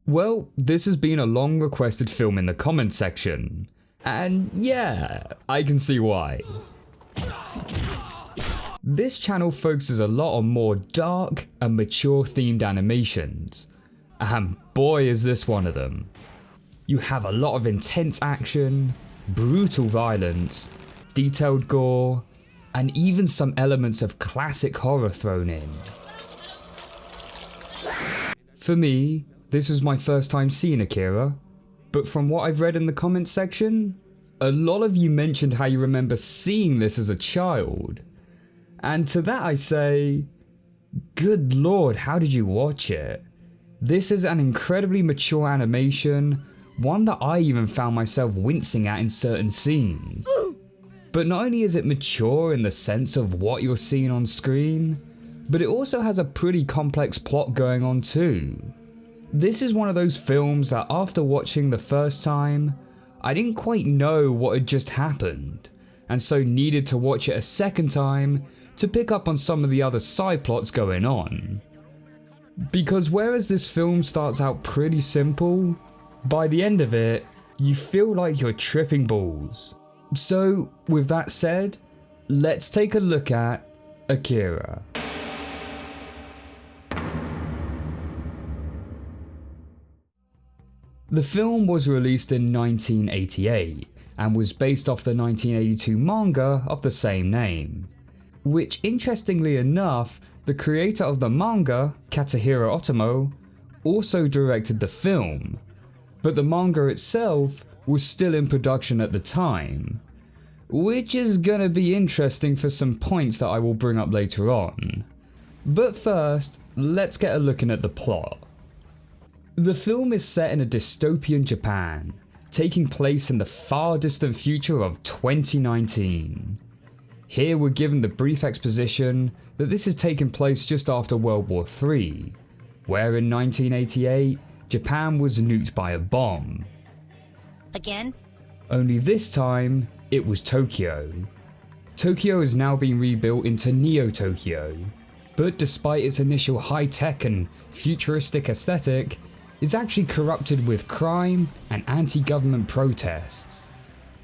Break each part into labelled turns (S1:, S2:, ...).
S1: Well, this has been a long requested film in the comments section, and yeah, I can see why. This channel focuses a lot on more dark and mature themed animations, and boy is this one of them. You have a lot of intense action, brutal violence, detailed gore, and even some elements of classic horror thrown in. For me, this was my first time seeing Akira, but from what I've read in the comments section, a lot of you mentioned how you remember seeing this as a child. And to that I say, good lord, how did you watch it? This is an incredibly mature animation, one that I even found myself wincing at in certain scenes. But not only is it mature in the sense of what you're seeing on screen, but it also has a pretty complex plot going on too. This is one of those films that after watching the first time, I didn't quite know what had just happened, and so needed to watch it a second time to pick up on some of the other side plots going on. Because whereas this film starts out pretty simple, by the end of it, you feel like you're tripping balls. So with that said, let's take a look at Akira. The film was released in 1988 and was based off the 1982 manga of the same name, which interestingly enough, the creator of the manga, Katsuhiro Otomo, also directed the film, but the manga itself was still in production at the time, which is gonna be interesting for some points that I will bring up later on. But first, let's get a look at the plot. The film is set in a dystopian Japan, taking place in the far distant future of 2019. Here we're given the brief exposition that this is taking place just after World War III, where in 1988, Japan was nuked by a bomb.
S2: Again?
S1: Only this time, it was Tokyo. Tokyo is now being rebuilt into Neo-Tokyo, but despite its initial high-tech and futuristic aesthetic, it's actually corrupted with crime and anti-government protests.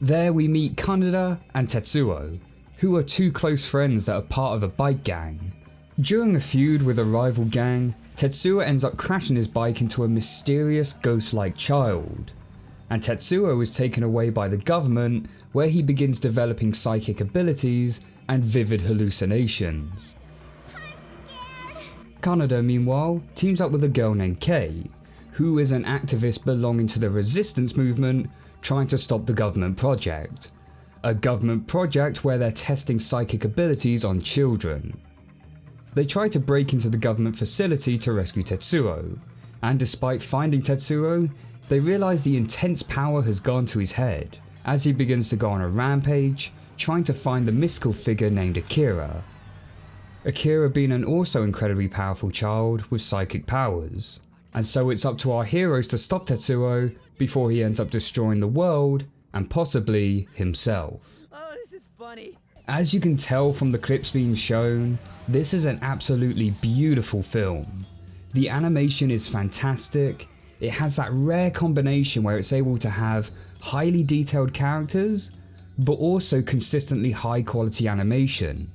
S1: There we meet Kaneda and Tetsuo, who are two close friends that are part of a bike gang. During a feud with a rival gang, Tetsuo ends up crashing his bike into a mysterious ghost-like child, and Tetsuo is taken away by the government, where he begins developing psychic abilities and vivid hallucinations. Kaneda meanwhile teams up with a girl named Kei, who is an activist belonging to the resistance movement trying to stop the government project. A government project where they're testing psychic abilities on children. They try to break into the government facility to rescue Tetsuo, and despite finding Tetsuo, they realise the intense power has gone to his head as he begins to go on a rampage, trying to find the mystical figure named Akira. Akira being an also incredibly powerful child with psychic powers, and so it's up to our heroes to stop Tetsuo before he ends up destroying the world and possibly himself.
S3: Oh, this is funny.
S1: As you can tell from the clips being shown, this is an absolutely beautiful film. The animation is fantastic. It has that rare combination where it's able to have highly detailed characters, but also consistently high quality animation.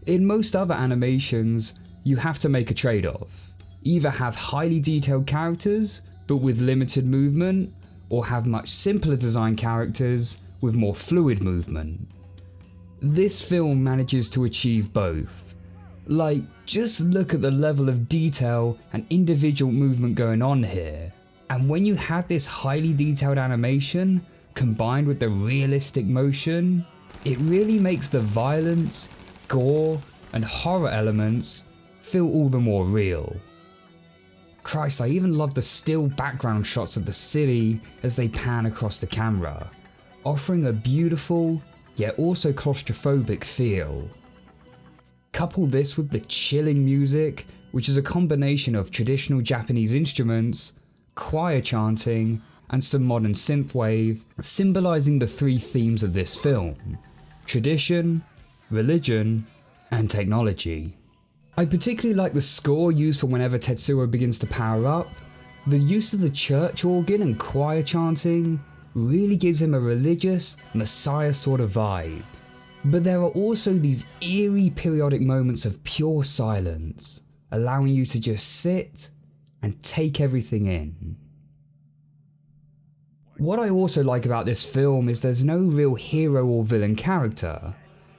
S1: In most other animations, you have to make a trade-off. Either have highly detailed characters, but with limited movement, or have much simpler design characters with more fluid movement. This film manages to achieve both. Like, just look at the level of detail and individual movement going on here. And when you have this highly detailed animation combined with the realistic motion, it really makes the violence, gore, and horror elements feel all the more real. Christ, I even love the still background shots of the city as they pan across the camera, offering a beautiful yet also claustrophobic feel. Couple this with the chilling music, which is a combination of traditional Japanese instruments, choir chanting, and some modern synthwave, symbolising the three themes of this film: tradition, religion, and technology. I particularly like the score used for whenever Tetsuo begins to power up, The use of the church organ and choir chanting really gives him a religious, messiah sort of vibe. But there are also these eerie periodic moments of pure silence, allowing you to just sit and take everything in. What I also like about this film is there's no real hero or villain character.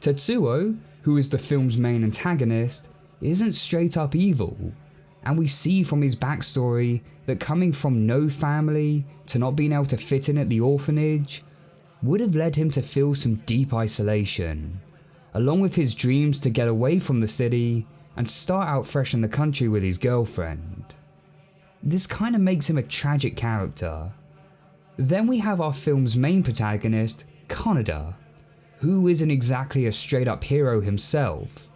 S1: Tetsuo, who is the film's main antagonist, isn't straight up evil, and we see from his backstory that coming from no family to not being able to fit in at the orphanage would have led him to feel some deep isolation, along with his dreams to get away from the city and start out fresh in the country with his girlfriend. This kind of makes him a tragic character. Then we have our film's main protagonist, Kaneda, who isn't exactly a straight up hero himself.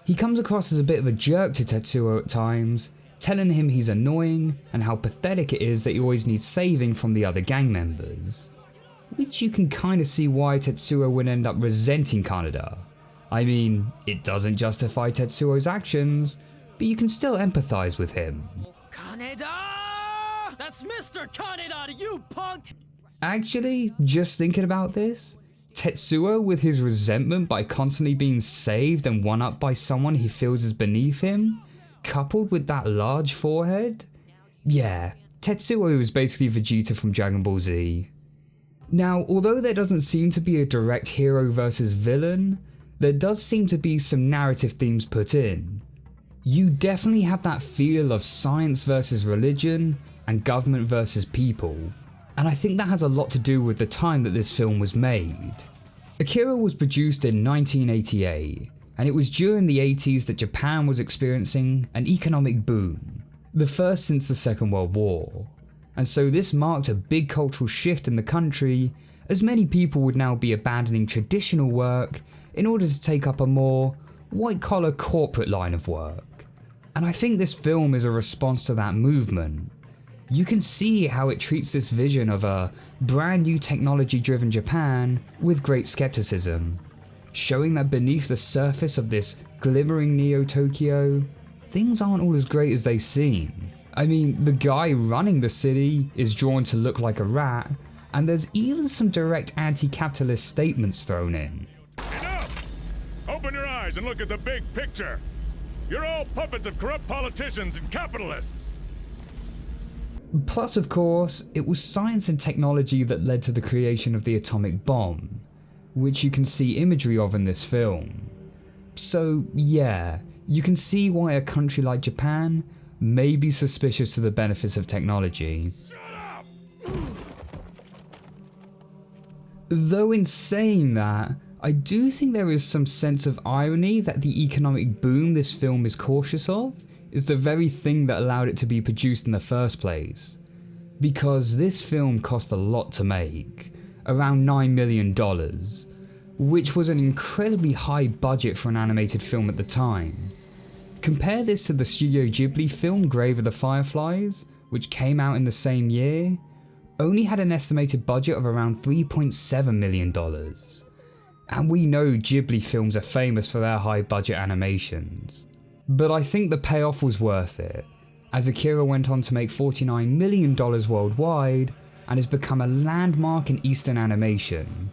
S1: He comes across as a bit of a jerk to Tetsuo at times, telling him he's annoying and how pathetic it is that he always needs saving from the other gang members. Which you can kind of see why Tetsuo would end up resenting Kaneda. I mean, it doesn't justify Tetsuo's actions, but you can still empathize with him.
S3: Kaneda! That's Mr. Kaneda to you, punk!
S1: Actually, just thinking about this, Tetsuo with his resentment by constantly being saved and one-upped by someone he feels is beneath him, coupled with that large forehead? Yeah, Tetsuo is basically Vegeta from Dragon Ball Z. Now, although there doesn't seem to be a direct hero versus villain, there does seem to be some narrative themes put in. You definitely have that feel of science versus religion and government versus people, and I think that has a lot to do with the time that this film was made. Akira was produced in 1988, and it was during the 80s that Japan was experiencing an economic boom, the first since the Second World War, and so this marked a big cultural shift in the country, as many people would now be abandoning traditional work in order to take up a more white-collar corporate line of work. And I think this film is a response to that movement. You can see how it treats this vision of a brand new technology-driven Japan with great skepticism, showing that beneath the surface of this glimmering Neo-Tokyo, things aren't all as great as they seem. I mean, the guy running the city is drawn to look like a rat, and there's even some direct anti-capitalist statements thrown in.
S4: Enough! Open your eyes and look at the big picture. You're all puppets of corrupt politicians and capitalists.
S1: Plus, of course, it was science and technology that led to the creation of the atomic bomb, which you can see imagery of in this film. So yeah, you can see why a country like Japan may be suspicious to the benefits of technology.
S4: Shut up!
S1: Though in saying that, I do think there is some sense of irony that the economic boom this film is cautious of is the very thing that allowed it to be produced in the first place. Because this film cost a lot to make, around $9 million, which was an incredibly high budget for an animated film at the time. Compare this to the Studio Ghibli film Grave of the Fireflies, which came out in the same year, only had an estimated budget of around $3.7 million. And we know Ghibli films are famous for their high budget animations. But I think the payoff was worth it, as Akira went on to make $49 million worldwide and has become a landmark in Eastern animation.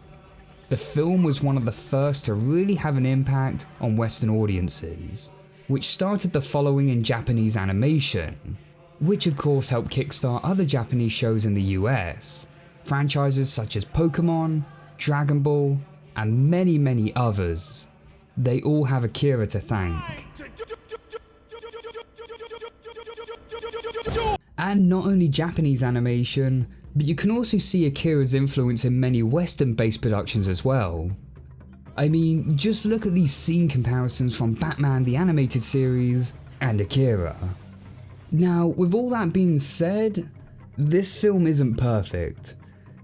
S1: The film was one of the first to really have an impact on Western audiences, which started the following in Japanese animation, which of course helped kickstart other Japanese shows in the US, franchises such as Pokemon, Dragon Ball, and many others. They all have Akira to thank. And not only Japanese animation, but you can also see Akira's influence in many Western-based productions as well. I mean, just look at these scene comparisons from Batman the Animated Series and Akira. Now, with all that being said, this film isn't perfect,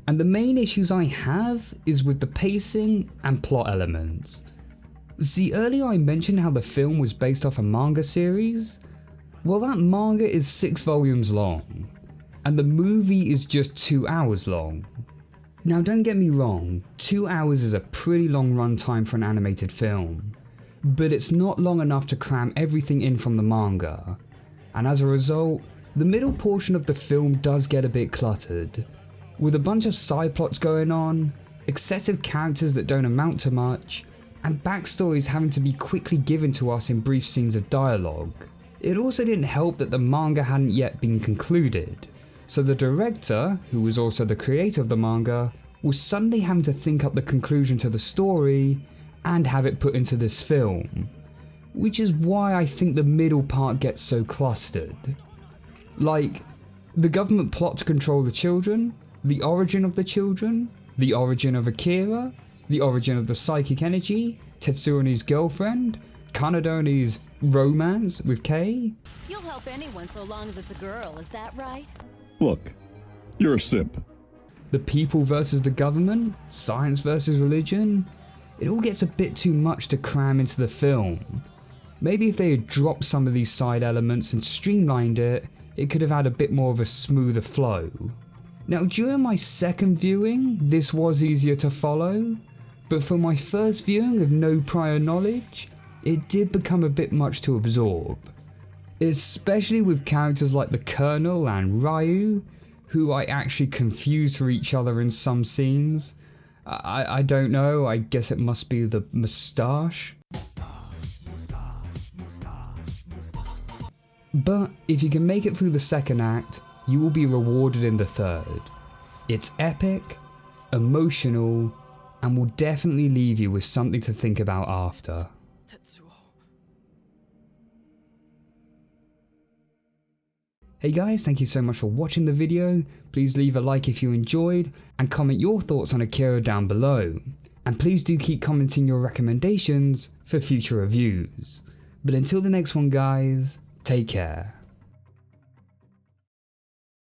S1: and the main issues I have is with the pacing and plot elements. See, earlier I mentioned how the film was based off a manga series. Well, that manga is 6 volumes long, and the movie is just 2 hours long. Now don't get me wrong, 2 hours is a pretty long runtime for an animated film, but it's not long enough to cram everything in from the manga, and as a result, The middle portion of the film does get a bit cluttered, with a bunch of side plots going on, excessive characters that don't amount to much, and backstories having to be quickly given to us in brief scenes of dialogue. It also didn't help that the manga hadn't yet been concluded, so the director, who was also the creator of the manga, was suddenly having to think up the conclusion to the story and have it put into this film, which is why I think the middle part gets so clustered. Like, the government plot to control the children, the origin of the children, the origin of Akira, the origin of the psychic energy, Tetsuone's girlfriend, Kanadone's romance with Kei.
S5: You'll help anyone so long as it's a girl, is that right?
S6: Look, you're a simp.
S1: The people versus the government, science versus religion. It all gets a bit too much to cram into the film. Maybe if they had dropped some of these side elements and streamlined it, it could have had a bit more of a smoother flow. Now during my second viewing, this was easier to follow, but for my first viewing of no prior knowledge, it did become a bit much to absorb. Especially with characters like the Colonel and Ryu, who I actually confuse for each other in some scenes. I don't know, I guess it must be the moustache. But if you can make it through the second act, you will be rewarded in the third. It's epic, emotional, and will definitely leave you with something to think about after. Hey guys, thank you so much for watching the video. Please leave a like if you enjoyed and comment your thoughts on Akira down below. And please do keep commenting your recommendations for future reviews. But until the next one guys, take care.